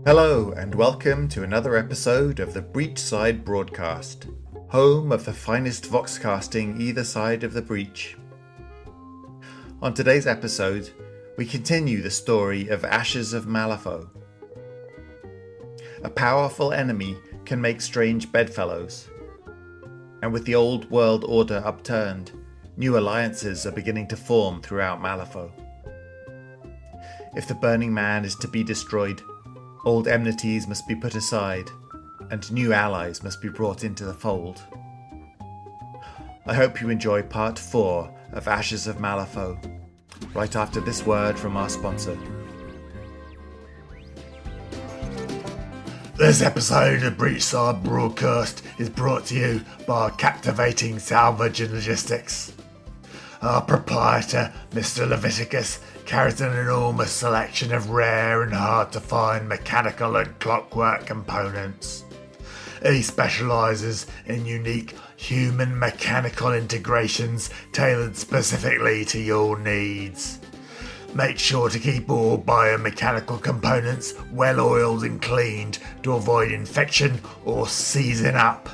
Hello and welcome to another episode of the Breachside Broadcast, home of the finest voxcasting either side of the breach. On today's episode, we continue the story of Ashes of Malifaux. A powerful enemy can make strange bedfellows, and with the old world order upturned, new alliances are beginning to form throughout Malifaux. If the Burning Man is to be destroyed, old enmities must be put aside, and new allies must be brought into the fold. I hope you enjoy part 4 of Ashes of Malifaux, right after this word from our sponsor. This episode of Breachside Broadcast is brought to you by Captivating Salvage and Logistics. Our proprietor, Mr. Leveticus, carries an enormous selection of rare and hard-to-find mechanical and clockwork components. He specialises in unique human-mechanical integrations tailored specifically to your needs. Make sure to keep all biomechanical components well-oiled and cleaned to avoid infection or seizing up.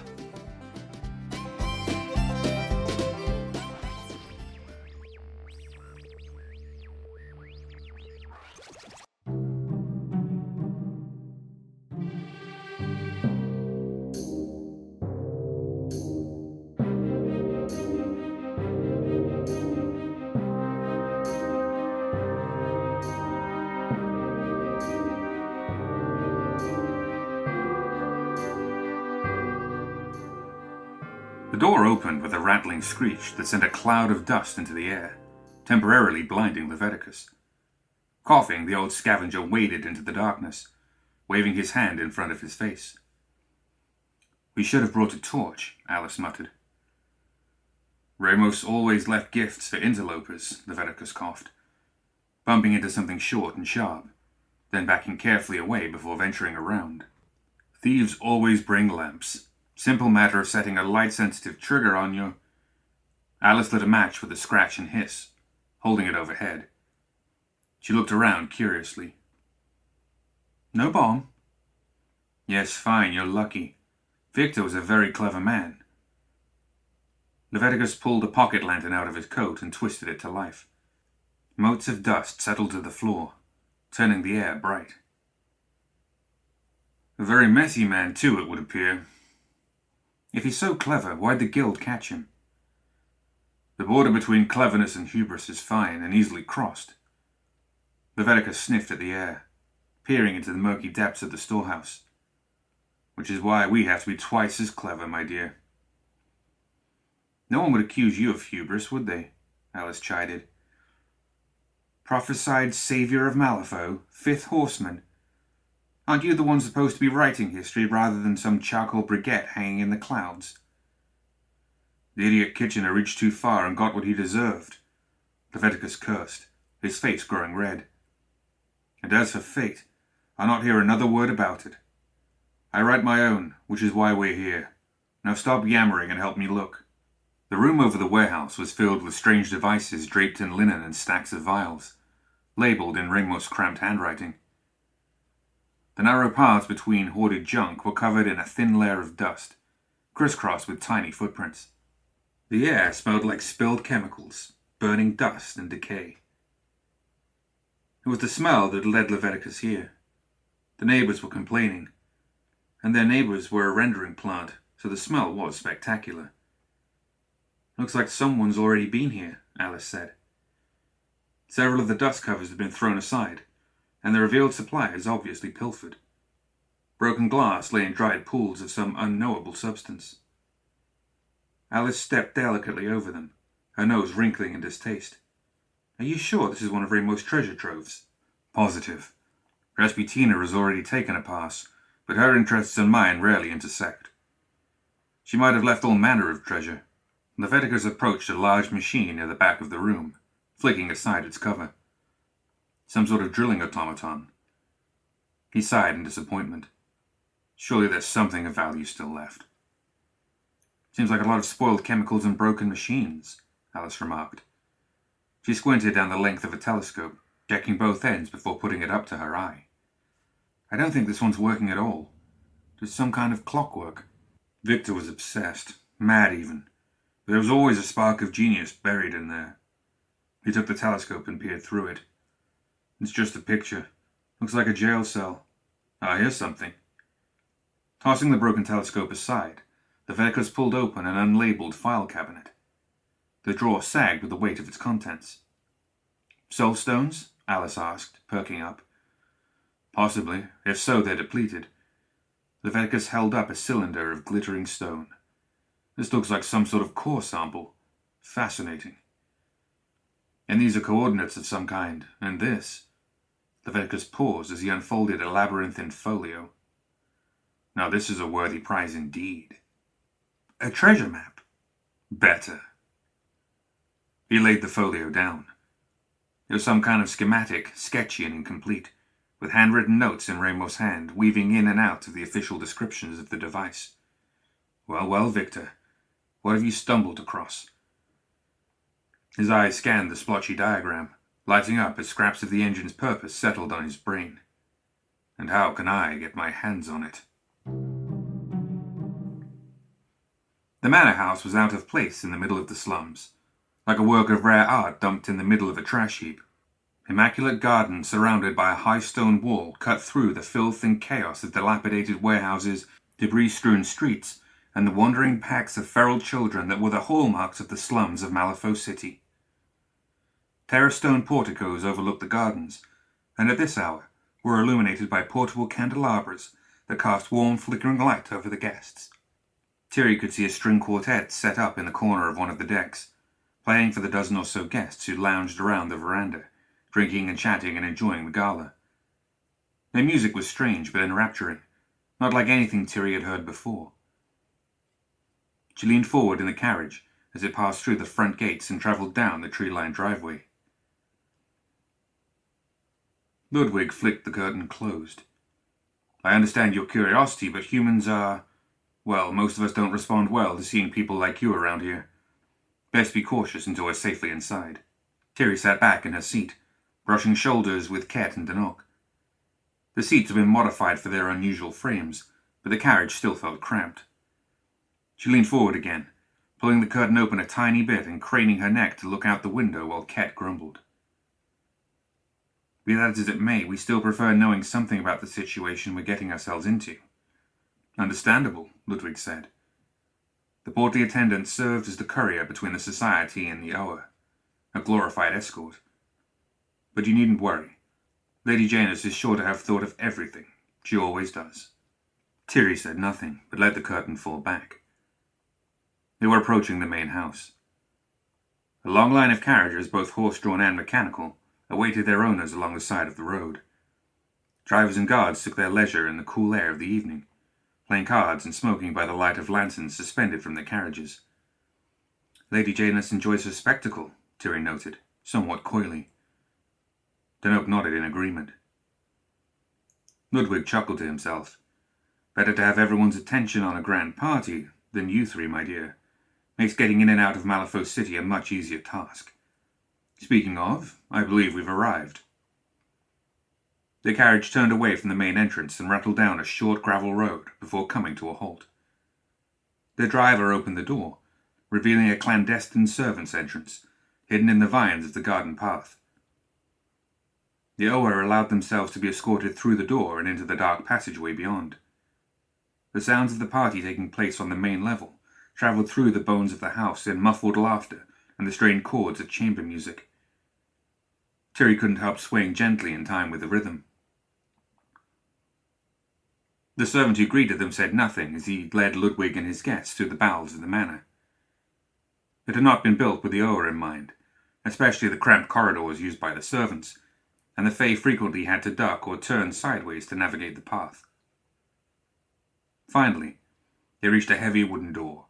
The door opened with a rattling screech that sent a cloud of dust into the air, temporarily blinding Leveticus. Coughing, the old scavenger waded into the darkness, waving his hand in front of his face. "We should have brought a torch," Alyce muttered. "Ramos always left gifts for interlopers," Leveticus coughed, bumping into something short and sharp, then backing carefully away before venturing around. "Thieves always bring lamps. Simple matter of setting a light-sensitive trigger on you." Alyce lit a match with a scratch and hiss, holding it overhead. She looked around curiously. "No bomb?" "Yes, fine, you're lucky. Victor was a very clever man." Leveticus pulled a pocket lantern out of his coat and twisted it to life. Motes of dust settled to the floor, turning the air bright. "A very messy man, too, it would appear. If he's so clever, why'd the guild catch him?" "The border between cleverness and hubris is fine and easily crossed." Leveticus sniffed at the air, peering into the murky depths of the storehouse. "Which is why we have to be twice as clever, my dear." "No one would accuse you of hubris, would they?" Alyce chided. "Prophesied savior of Malifaux, fifth horseman. Aren't you the one supposed to be writing history rather than some charcoal brigette hanging in the clouds?" "The idiot Kitchener reached too far and got what he deserved," Leveticus cursed, his face growing red. "And as for fate, I'll not hear another word about it. I write my own, which is why we're here. Now stop yammering and help me look." The room over the warehouse was filled with strange devices draped in linen and stacks of vials, labelled in Ramos' cramped handwriting. The narrow paths between hoarded junk were covered in a thin layer of dust, crisscrossed with tiny footprints. The air smelled like spilled chemicals, burning dust and decay. It was the smell that led Leveticus here. The neighbors were complaining, and their neighbors were a rendering plant, so the smell was spectacular. "Looks like someone's already been here," Alyce said. Several of the dust covers had been thrown aside, and the revealed supply is obviously pilfered. Broken glass lay in dried pools of some unknowable substance. Alyce stepped delicately over them, her nose wrinkling in distaste. "Are you sure this is one of Ramos' treasure troves?" "Positive. Rasputina has already taken a pass, but her interests and mine rarely intersect. She might have left all manner of treasure." Leveticus approached a large machine near the back of the room, flicking aside its cover. Some sort of drilling automaton. He sighed in disappointment. Surely there's something of value still left. "Seems like a lot of spoiled chemicals and broken machines," Alyce remarked. She squinted down the length of a telescope, checking both ends before putting it up to her eye. I don't think this one's working at all. Just some kind of clockwork. Victor was obsessed, mad even, but there was always a spark of genius buried in there. He took the telescope and peered through it. It's just a picture. Looks like a jail cell. Ah, here's something. Tossing the broken telescope aside, Leveticus pulled open an unlabeled file cabinet. The drawer sagged with the weight of its contents. Soulstones? Alyce asked, perking up. Possibly. If so, they're depleted. Leveticus held up a cylinder of glittering stone. This looks like some sort of core sample. Fascinating. And these are coordinates of some kind, and this... Leveticus paused as he unfolded a labyrinthine folio. Now this is a worthy prize indeed. A treasure map. Better. He laid the folio down. It was some kind of schematic, sketchy and incomplete, with handwritten notes in Ramos' hand, weaving in and out of the official descriptions of the device. Well, well, Victor, what have you stumbled across? His eyes scanned the splotchy diagram, lighting up as scraps of the engine's purpose settled on his brain. And how can I get my hands on it? The manor house was out of place in the middle of the slums, like a work of rare art dumped in the middle of a trash heap. Immaculate garden surrounded by a high stone wall cut through the filth and chaos of dilapidated warehouses, debris-strewn streets, and the wandering packs of feral children that were the hallmarks of the slums of Malifaux City. Terrace stone porticos overlooked the gardens, and at this hour were illuminated by portable candelabras that cast warm flickering light over the guests. Tiri could see a string quartet set up in the corner of one of the decks, playing for the dozen or so guests who lounged around the veranda, drinking and chatting and enjoying the gala. Their music was strange but enrapturing, not like anything Tiri had heard before. She leaned forward in the carriage as it passed through the front gates and travelled down the tree-lined driveway. Ludwig flicked the curtain closed. I understand your curiosity, but humans are... well, most of us don't respond well to seeing people like you around here. Best be cautious until we're safely inside. Tiri sat back in her seat, brushing shoulders with Ket and Danok. The seats had been modified for their unusual frames, but the carriage still felt cramped. She leaned forward again, pulling the curtain open a tiny bit and craning her neck to look out the window while Ket grumbled. Be that as it may, we still prefer knowing something about the situation we're getting ourselves into. Understandable, Ludwig said. The portly attendant served as the courier between the society and the Oa, a glorified escort. But you needn't worry. Lady Janus is sure to have thought of everything. She always does. Tiri said nothing, but let the curtain fall back. They were approaching the main house. A long line of carriages, both horse-drawn and mechanical, awaited their owners along the side of the road. Drivers and guards took their leisure in the cool air of the evening, playing cards and smoking by the light of lanterns suspended from their carriages. Lady Janus enjoys her spectacle, Tiri noted, somewhat coyly. Danok nodded in agreement. Ludwig chuckled to himself. Better to have everyone's attention on a grand party than you three, my dear. Makes getting in and out of Malifaux City a much easier task. Speaking of, I believe we've arrived. The carriage turned away from the main entrance and rattled down a short gravel road before coming to a halt. The driver opened the door, revealing a clandestine servant's entrance, hidden in the vines of the garden path. The Oa allowed themselves to be escorted through the door and into the dark passageway beyond. The sounds of the party taking place on the main level travelled through the bones of the house in muffled laughter and the strained chords of chamber music. Tiri couldn't help swaying gently in time with the rhythm. The servant who greeted them said nothing as he led Ludwig and his guests through the bowels of the manor. It had not been built with the Oa in mind, especially the cramped corridors used by the servants, and the Fae frequently had to duck or turn sideways to navigate the path. Finally, they reached a heavy wooden door,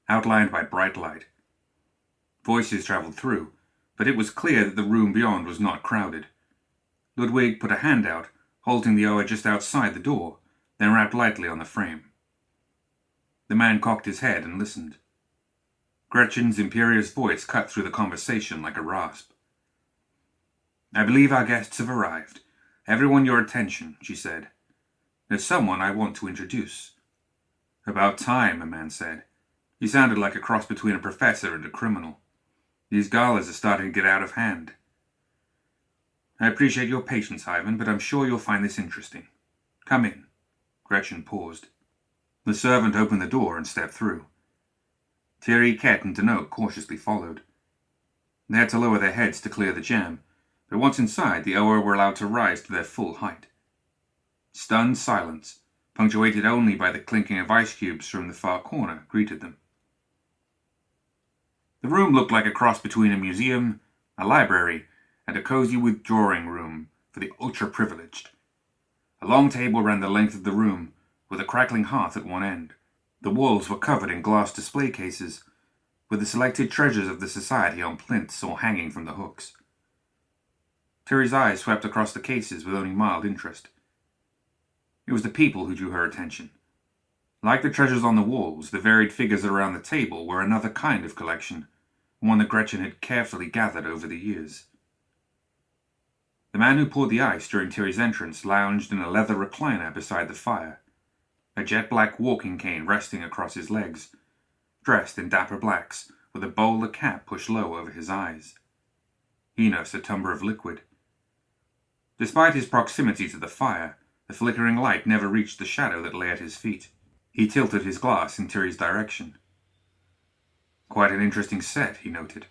outlined by bright light. Voices travelled through, but it was clear that the room beyond was not crowded. Ludwig put a hand out, halting the Oa just outside the door, then rapped lightly on the frame. The man cocked his head and listened. Gretchen's imperious voice cut through the conversation like a rasp. I believe our guests have arrived. Everyone your attention, she said. There's someone I want to introduce." "About time," a man said. He sounded like a cross between a professor and a criminal. "These galas are starting to get out of hand." "I appreciate your patience, Ivan, but I'm sure you'll find this interesting. Come in." Gretchen paused. The servant opened the door and stepped through. Tiri, Ket, and Denoke cautiously followed. They had to lower their heads to clear the jam, but once inside, the Oa were allowed to rise to their full height. Stunned silence, punctuated only by the clinking of ice cubes from the far corner, greeted them. The room looked like a cross between a museum, a library, and a cozy withdrawing room for the ultra-privileged. A long table ran the length of the room, with a crackling hearth at one end. The walls were covered in glass display cases, with the selected treasures of the society on plinths or hanging from the hooks. Tiri's eyes swept across the cases with only mild interest. It was the people who drew her attention. Like the treasures on the walls, the varied figures around the table were another kind of collection, one that Gretchen had carefully gathered over the years. The man who poured the ice during Tiri's entrance lounged in a leather recliner beside the fire, a jet-black walking cane resting across his legs, dressed in dapper blacks with a bowler cap pushed low over his eyes. He nursed a tumbler of liquid. Despite his proximity to the fire, the flickering light never reached the shadow that lay at his feet. He tilted his glass in Tiri's direction. "Quite an interesting set," he noted.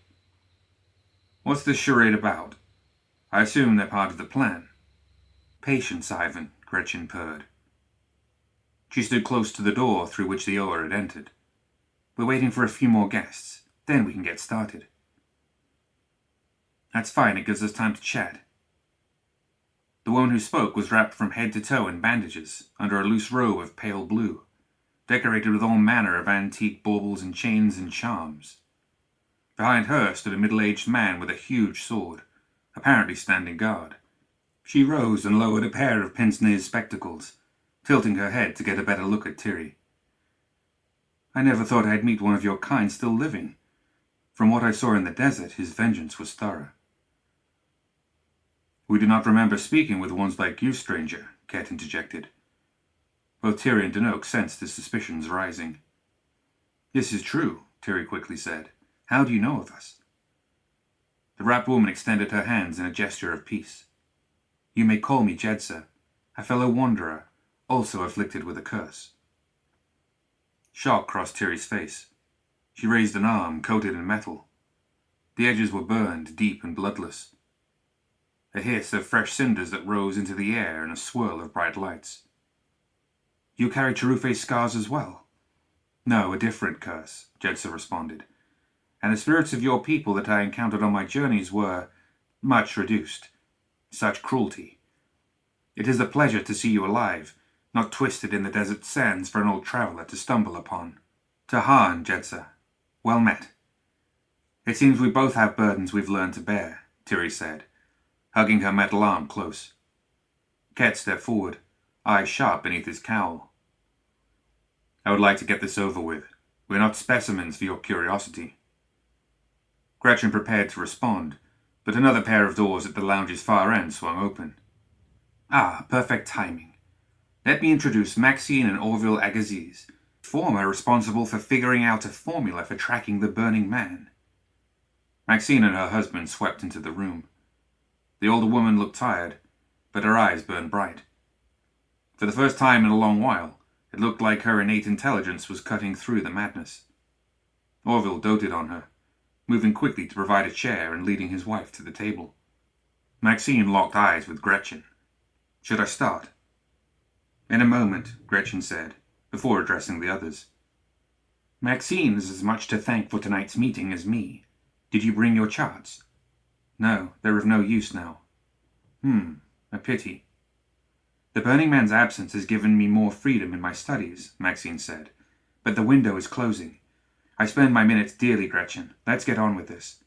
"What's this charade about? I assume they're part of the plan." "Patience, Ivan," Gretchen purred. She stood close to the door through which the Oa had entered. "We're waiting for a few more guests. Then we can get started." "That's fine. It gives us time to chat." The woman who spoke was wrapped from head to toe in bandages, under a loose robe of pale blue, decorated with all manner of antique baubles and chains and charms. Behind her stood a middle-aged man with a huge sword, apparently standing guard. She rose and lowered a pair of pince-nez spectacles, tilting her head to get a better look at Tiri. "I never thought I'd meet one of your kind still living. From what I saw in the desert, his vengeance was thorough." "We do not remember speaking with ones like you, stranger," Ket interjected. Both Tiri and Denoke sensed his suspicions rising. "This is true," Tiri quickly said. "How do you know of us?" The wrapped woman extended her hands in a gesture of peace. "You may call me Jedsa, a fellow wanderer, also afflicted with a curse." Shock crossed Tiri's face. She raised an arm coated in metal. The edges were burned, deep and bloodless. A hiss of fresh cinders that rose into the air and a swirl of bright lights. "You carry Cherufe's scars as well?" "No, a different curse," Jedsa responded. "And the spirits of your people that I encountered on my journeys were much reduced. Such cruelty. It is a pleasure to see you alive, not twisted in the desert sands for an old traveler to stumble upon." "Tahan, Jedsa. Well met." "It seems we both have burdens we've learned to bear," Tiri said, hugging her metal arm close. Ket stepped forward, eyes sharp beneath his cowl. "I would like to get this over with. We're not specimens for your curiosity." Gretchen prepared to respond, but another pair of doors at the lounge's far end swung open. "Ah, perfect timing. Let me introduce Maxine and Orville Agassiz, former responsible for figuring out a formula for tracking the Burning Man." Maxine and her husband swept into the room. The older woman looked tired, but her eyes burned bright. For the first time in a long while, it looked like her innate intelligence was cutting through the madness. Orville doted on her, moving quickly to provide a chair and leading his wife to the table. Maxine locked eyes with Gretchen. "Should I start?" "In a moment," Gretchen said, before addressing the others. "Maxine is as much to thank for tonight's meeting as me. Did you bring your charts?" "No, they're of no use now." A pity." "The Burning Man's absence has given me more freedom in my studies," Maxine said, "but the window is closing. I spend my minutes dearly, Gretchen. Let's get on with this."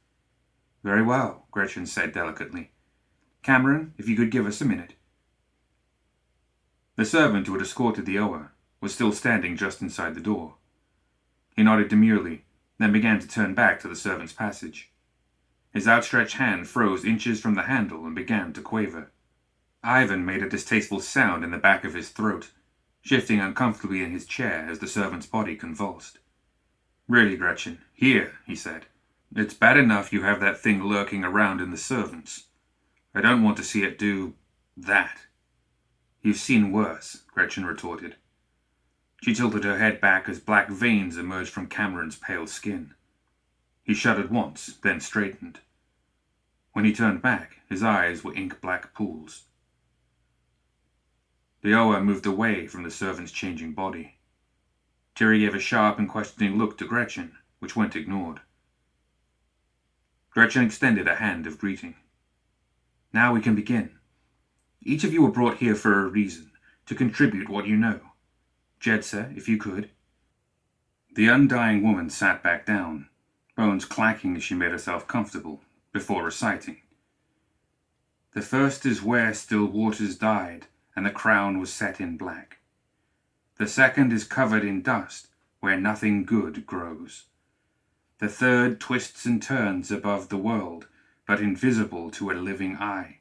"Very well," Gretchen said delicately. "Cameron, if you could give us a minute." The servant who had escorted the Oa was still standing just inside the door. He nodded demurely, then began to turn back to the servants' passage. His outstretched hand froze inches from the handle and began to quaver. Ivan made a distasteful sound in the back of his throat, shifting uncomfortably in his chair as the servant's body convulsed. "Really, Gretchen, here," he said. "It's bad enough you have that thing lurking around in the servants. I don't want to see it do that." "You've seen worse," Gretchen retorted. She tilted her head back as black veins emerged from Cameron's pale skin. He shuddered once, then straightened. When he turned back, his eyes were ink-black pools. The Oa moved away from the servant's changing body. Tiri gave a sharp and questioning look to Gretchen, which went ignored. Gretchen extended a hand of greeting. "Now we can begin. Each of you were brought here for a reason, to contribute what you know. Jedsa, if you could." The undying woman sat back down, bones clacking as she made herself comfortable, before reciting. "The first is where still waters died, and the crown was set in black. The second is covered in dust, where nothing good grows. The third twists and turns above the world, but invisible to a living eye.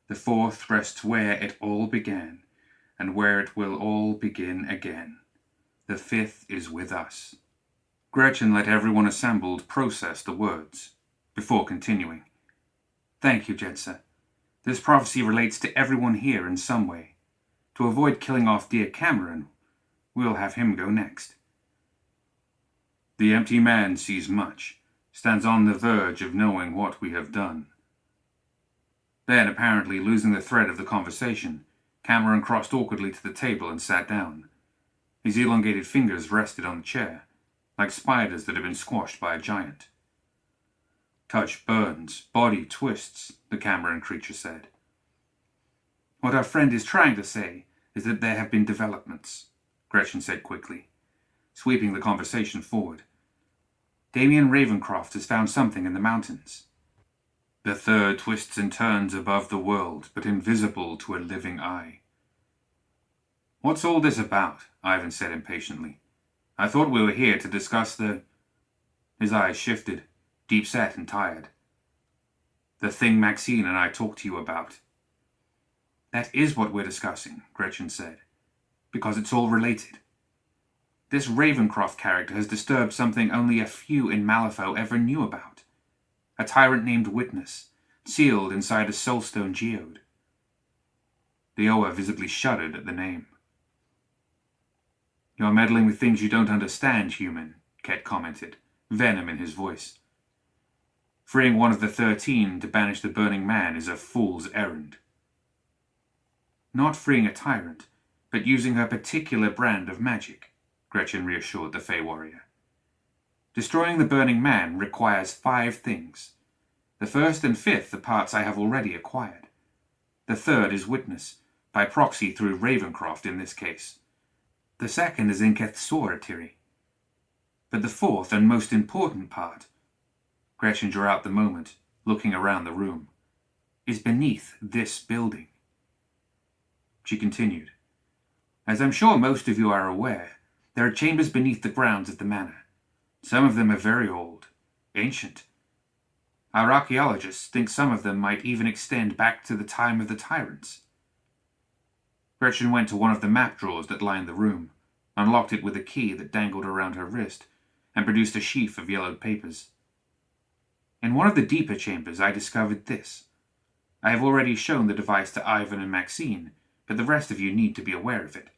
The fourth rests where it all began, and where it will all begin again. The fifth is with us." Gretchen let everyone assembled process the words, before continuing. "Thank you, Jedsa. This prophecy relates to everyone here in some way. To avoid killing off dear Cameron, we'll have him go next. The empty man sees much, stands on the verge of knowing what we have done." Then, apparently losing the thread of the conversation, Cameron crossed awkwardly to the table and sat down. His elongated fingers rested on the chair, like spiders that had been squashed by a giant. "Touch burns, body twists," the Cameron creature said. "What our friend is trying to say is that there have been developments," Gretchen said quickly, sweeping the conversation forward. "Damien Ravencroft has found something in the mountains. The third twists and turns above the world, but invisible to a living eye." "What's all this about?" Ivan said impatiently. "I thought we were here to discuss the—" His eyes shifted, deep-set and tired. "The thing Maxine and I talked to you about." "That is what we're discussing," Gretchen said, "because it's all related. This Ravencroft character has disturbed something only a few in Malifaux ever knew about. A tyrant named Witness, sealed inside a soulstone geode." The Oa visibly shuddered at the name. "You're meddling with things you don't understand, human," Ket commented, venom in his voice. "Freeing one of the 13 to banish the Burning Man is a fool's errand." "Not freeing a tyrant, but using her particular brand of magic," Gretchen reassured the Fey warrior. "Destroying the Burning Man requires 5 things. The first and fifth are parts I have already acquired. The third is Witness, by proxy through Ravencroft in this case. The second is Inketh Sora, Tiri. But the fourth and most important part," Gretchen drew out the moment, looking around the room, "is beneath this building." She continued, "As I'm sure most of you are aware, there are chambers beneath the grounds of the manor. Some of them are very old, ancient. Our archaeologists think some of them might even extend back to the time of the tyrants." Gretchen went to one of the map drawers that lined the room, unlocked it with a key that dangled around her wrist, and produced a sheaf of yellowed papers. "In one of the deeper chambers I discovered this. I have already shown the device to Ivan and Maxine, but the rest of you need to be aware of it."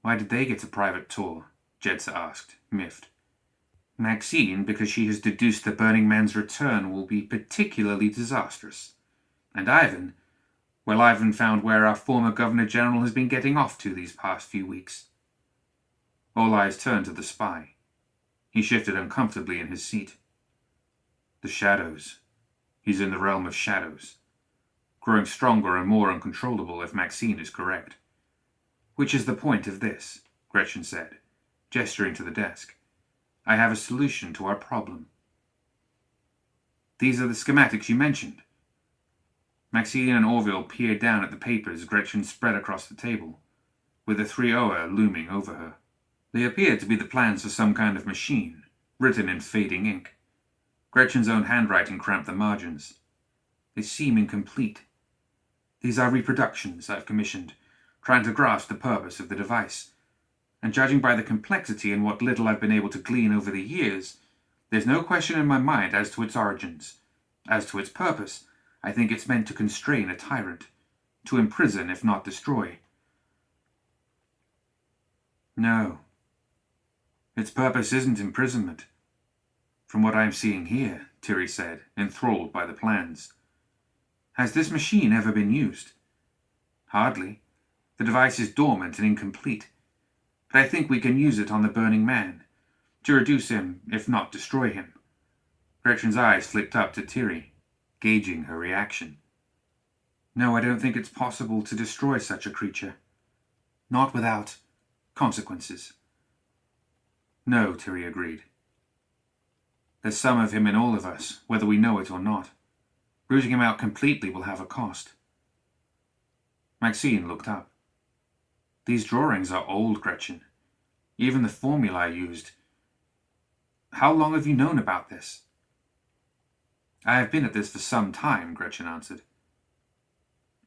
"Why did they get a private tour?" Jedsa asked, miffed. "Maxine, because she has deduced the Burning Man's return will be particularly disastrous. And Ivan, well, Ivan found where our former Governor-General has been getting off to these past few weeks." All eyes turned to the spy. He shifted uncomfortably in his seat. "The shadows. He's in the realm of shadows. Growing stronger and more uncontrollable if Maxine is correct. Which is the point of this," Gretchen said, gesturing to the desk. "I have a solution to our problem." "These are the schematics you mentioned." Maxine and Orville peered down at the papers Gretchen spread across the table, with the 3 Oa looming over her. They appeared to be the plans for some kind of machine, written in fading ink. Gretchen's own handwriting cramped the margins. "They seem incomplete. These are reproductions I've commissioned, trying to grasp the purpose of the device. And judging by the complexity and what little I've been able to glean over the years, there's no question in my mind as to its origins. As to its purpose, I think it's meant to constrain a tyrant, to imprison if not destroy. No. Its purpose isn't imprisonment. From what I'm seeing here, Tiri said, enthralled by the plans. Has this machine ever been used? Hardly. The device is dormant and incomplete. But I think we can use it on the burning man, to reduce him, if not destroy him. Gretchen's eyes flicked up to Tiri, gauging her reaction. No, I don't think it's possible to destroy such a creature. Not without consequences. No, Tiri agreed. There's some of him in all of us, whether we know it or not. Rooting him out completely will have a cost. Maxine looked up. These drawings are old, Gretchen. Even the formula I used. How long have you known about this? I have been at this for some time, Gretchen answered.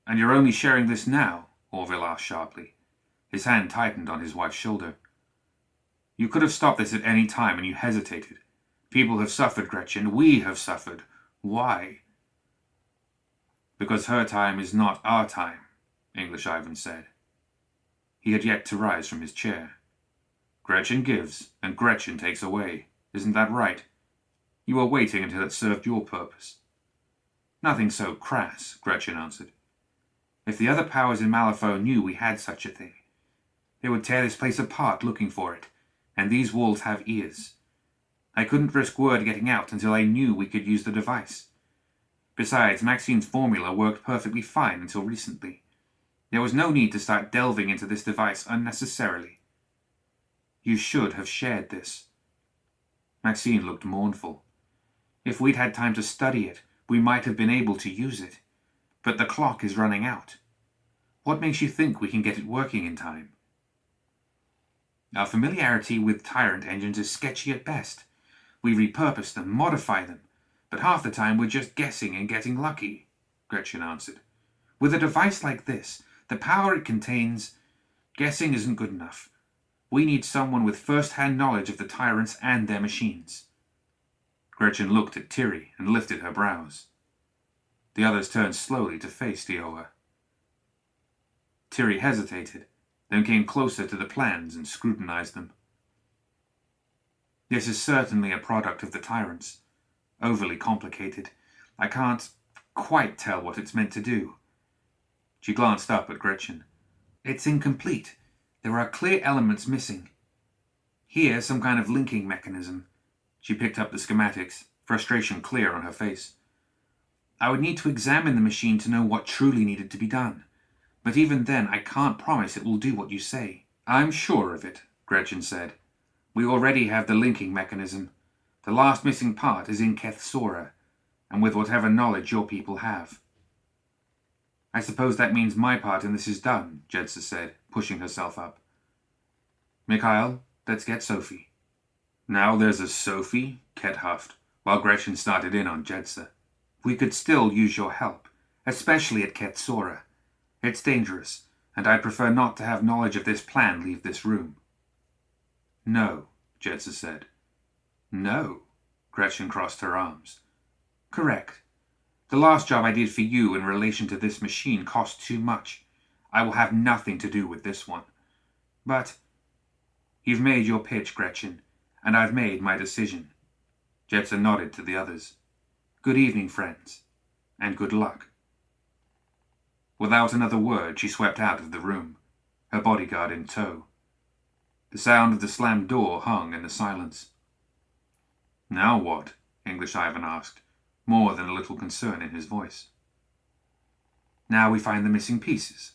And you're only sharing this now? Orville asked sharply. His hand tightened on his wife's shoulder. You could have stopped this at any time, and you hesitated. People have suffered, Gretchen. We have suffered. Why? Because her time is not our time, English Ivan said. He had yet to rise from his chair. Gretchen gives, and Gretchen takes away. Isn't that right? You were waiting until it served your purpose. Nothing so crass, Gretchen answered. If the other powers in Malifaux knew we had such a thing, they would tear this place apart looking for it, and these walls have ears. I couldn't risk word getting out until I knew we could use the device. Besides, Maxine's formula worked perfectly fine until recently. There was no need to start delving into this device unnecessarily. You should have shared this. Maxine looked mournful. If we'd had time to study it, we might have been able to use it. But the clock is running out. What makes you think we can get it working in time? Our familiarity with Tyrant engines is sketchy at best. We repurpose them, modify them, but half the time we're just guessing and getting lucky, Gretchen answered. With a device like this, the power it contains, guessing isn't good enough. We need someone with first-hand knowledge of the Tyrants and their machines. Gretchen looked at Tiri and lifted her brows. The others turned slowly to face Dioa. Tiri hesitated, then came closer to the plans and scrutinized them. This is certainly a product of the Tyrants. Overly complicated. I can't quite tell what it's meant to do. She glanced up at Gretchen. It's incomplete. There are clear elements missing. Here, some kind of linking mechanism. She picked up the schematics, frustration clear on her face. I would need to examine the machine to know what truly needed to be done. But even then, I can't promise it will do what you say. I'm sure of it, Gretchen said. We already have the linking mechanism. The last missing part is in Kethsora, and with whatever knowledge your people have. I suppose that means my part in this is done, Jedsa said, pushing herself up. Mikhail, let's get Sophie. Now there's a Sophie, Ket huffed, while Gretchen started in on Jedsa. We could still use your help, especially at Kethsora. It's dangerous, and I'd prefer not to have knowledge of this plan leave this room. No, Jedsa said. No, Gretchen crossed her arms. Correct. The last job I did for you in relation to this machine cost too much. I will have nothing to do with this one. But you've made your pitch, Gretchen, and I've made my decision. Jedsa nodded to the others. Good evening, friends, and good luck. Without another word, she swept out of the room, her bodyguard in tow. The sound of the slammed door hung in the silence. Now what? English Ivan asked, more than a little concern in his voice. Now we find the missing pieces.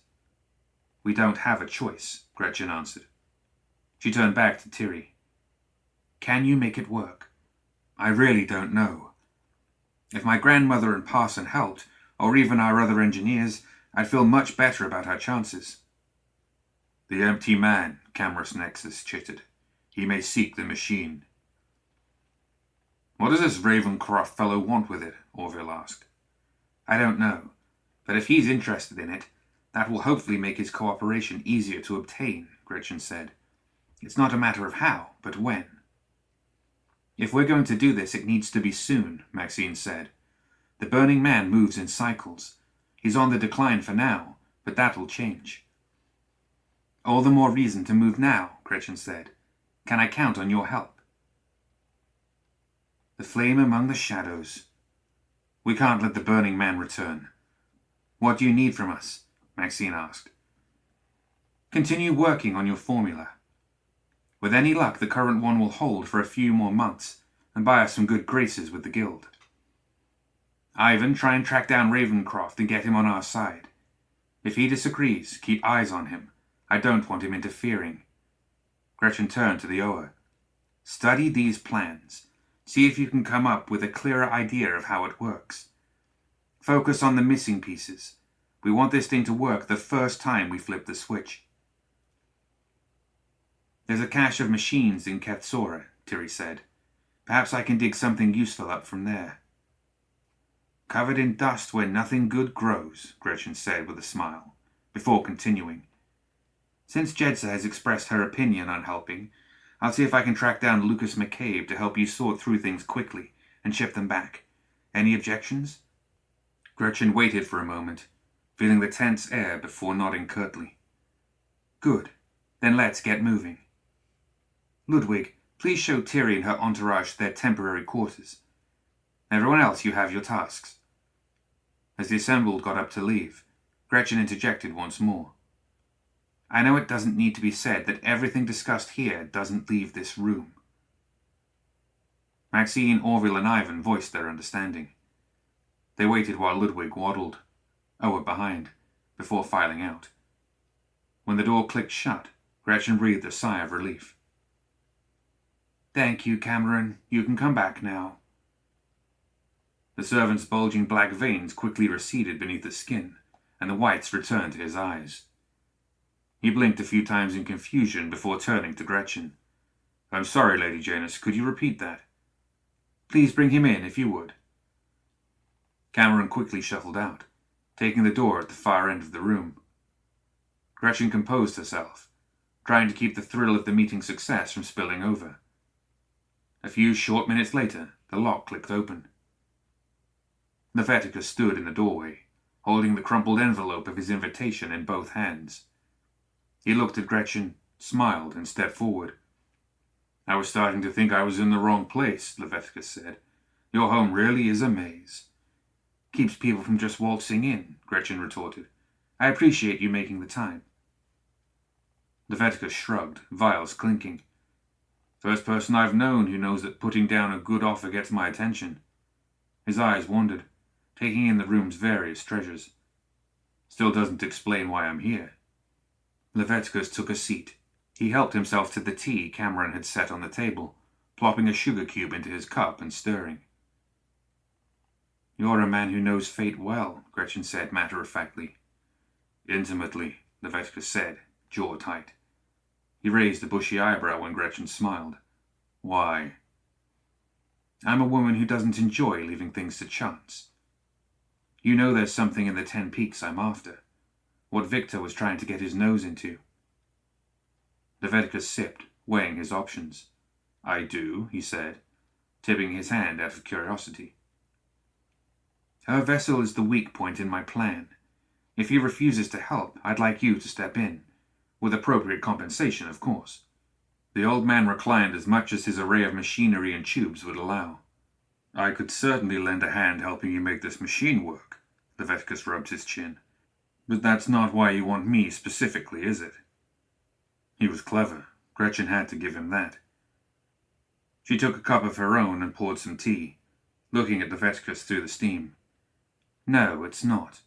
We don't have a choice, Gretchen answered. She turned back to Tiri. Can you make it work? I really don't know. If my grandmother and Parson helped, or even our other engineers, I'd feel much better about our chances. The empty man, Camrus Nexus chittered. He may seek the machine. What does this Ravencroft fellow want with it? Orville asked. I don't know, but if he's interested in it, That will hopefully make his cooperation easier to obtain, Gretchen said. It's not a matter of how, but when. If we're going to do this, it needs to be soon, Maxine said. The Burning Man moves in cycles. He's on the decline for now, but that'll change. All the more reason to move now, Gretchen said. Can I count on your help? The flame among the shadows. We can't let the Burning Man return. What do you need from us? Maxine asked. Continue working on your formula. With any luck, the current one will hold for a few more months and buy us some good graces with the guild. Ivan, try and track down Ravencroft and get him on our side. If he disagrees, keep eyes on him. I don't want him interfering. Gretchen turned to the Oa. Study these plans. See if you can come up with a clearer idea of how it works. Focus on the missing pieces. We want this thing to work the first time we flip the switch. There's a cache of machines in Katsura, Tiri said. Perhaps I can dig something useful up from there. Covered in dust where nothing good grows, Gretchen said with a smile, before continuing. Since Jedsa has expressed her opinion on helping, I'll see if I can track down Lucas McCabe to help you sort through things quickly and ship them back. Any objections? Gretchen waited for a moment, feeling the tense air before nodding curtly. Good. Then let's get moving. Ludwig, please show Tiri and her entourage their temporary quarters. Everyone else, you have your tasks. As the assembled got up to leave, Gretchen interjected once more. I know it doesn't need to be said that everything discussed here doesn't leave this room. Maxine, Orville, and Ivan voiced their understanding. They waited while Ludwig waddled, Oa behind, before filing out. When the door clicked shut, Gretchen breathed a sigh of relief. Thank you, Cameron. You can come back now. The servant's bulging black veins quickly receded beneath the skin, and the whites returned to his eyes. He blinked a few times in confusion before turning to Gretchen. I'm sorry, Lady Janus. Could you repeat that? Please bring him in, if you would. Cameron quickly shuffled out, taking the door at the far end of the room. Gretchen composed herself, trying to keep the thrill of the meeting's success from spilling over. A few short minutes later, the lock clicked open. Leveticus stood in the doorway, holding the crumpled envelope of his invitation in both hands. He looked at Gretchen, smiled, and stepped forward. I was starting to think I was in the wrong place, Leveticus said. Your home really is a maze. Keeps people from just waltzing in, Gretchen retorted. I appreciate you making the time. Leveticus shrugged, vials clinking. First person I've known who knows that putting down a good offer gets my attention. His eyes wandered, taking in the room's various treasures. Still doesn't explain why I'm here. Leveticus took a seat. He helped himself to the tea Cameron had set on the table, plopping a sugar cube into his cup and stirring. You're a man who knows fate well, Gretchen said matter-of-factly. Intimately, Leveticus said, jaw tight. He raised a bushy eyebrow when Gretchen smiled. Why? I'm a woman who doesn't enjoy leaving things to chance. You know there's something in the 10 Peaks I'm after. What Victor was trying to get his nose into. Leveticus sipped, weighing his options. I do, he said, tipping his hand out of curiosity. Her vessel is the weak point in my plan. If he refuses to help, I'd like you to step in. With appropriate compensation, of course. The old man reclined as much as his array of machinery and tubes would allow. I could certainly lend a hand helping you make this machine work, Leveticus rubbed his chin. But that's not why you want me specifically, is it? He was clever. Gretchen had to give him that. She took a cup of her own and poured some tea, looking at Leveticus through the steam. No, it's not.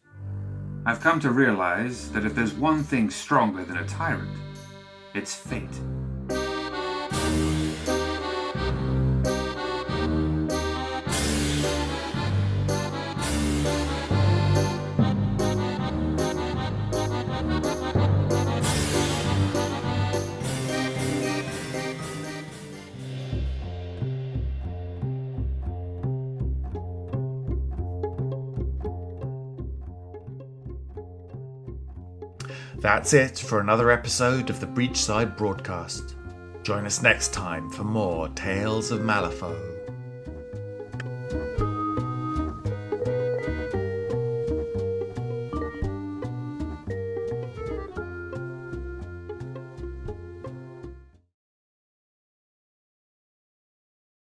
I've come to realize that if there's one thing stronger than a tyrant, it's fate. That's it for another episode of the Breachside Broadcast. Join us next time for more Tales of Malifaux.